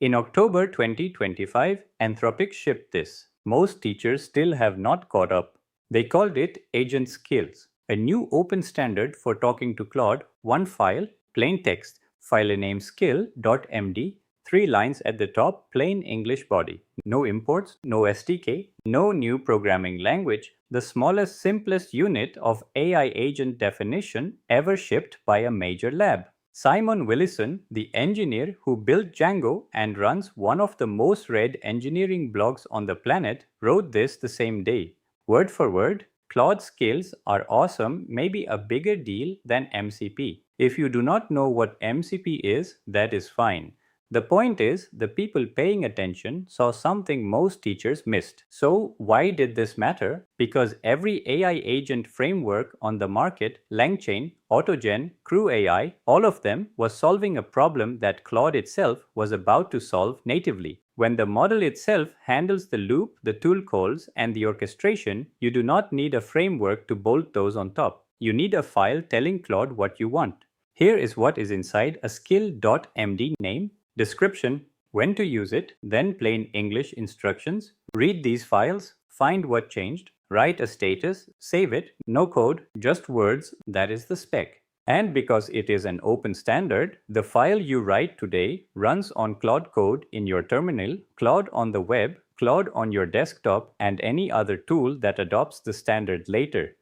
In October 2025, Anthropic shipped this. Most teachers still have not caught up. They called it Agent Skills, a new open standard for talking to Claude, one file, plain text, file name SKILL.md, 3 lines at the top, plain English body. No imports, no SDK, no new programming language, the smallest, simplest unit of AI agent definition ever shipped by a major lab. Simon Willison, the engineer who built Django and runs one of the most read engineering blogs on the planet, wrote this the same day. Word for word, Claude skills are awesome, maybe a bigger deal than MCP. If you do not know what MCP is, that is fine. The point is, the people paying attention saw something most teachers missed. So why did this matter? Because every AI agent framework on the market, LangChain, AutoGen, Crew AI, all of them was solving a problem that Claude itself was about to solve natively. When the model itself handles the loop, the tool calls, and the orchestration, you do not need a framework to bolt those on top. You need a file telling Claude what you want. Here is what is inside a skill.md name, description, when to use it, then plain English instructions. Read these files, find what changed, write a status, save it, no code, just words, that is the spec. And because it is an open standard, the file you write today runs on Claude Code in your terminal, Claude on the web, Claude on your desktop, and any other tool that adopts the standard later.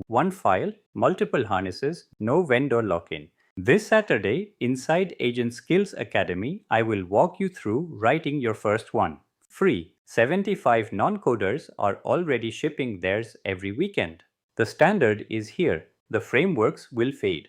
One file, multiple harnesses, no vendor lock-in. This Saturday, inside Agent Skills Academy, I will walk you through writing your first one. Free. 75 non-coders are already shipping theirs every weekend. The standard is here. The frameworks will fade.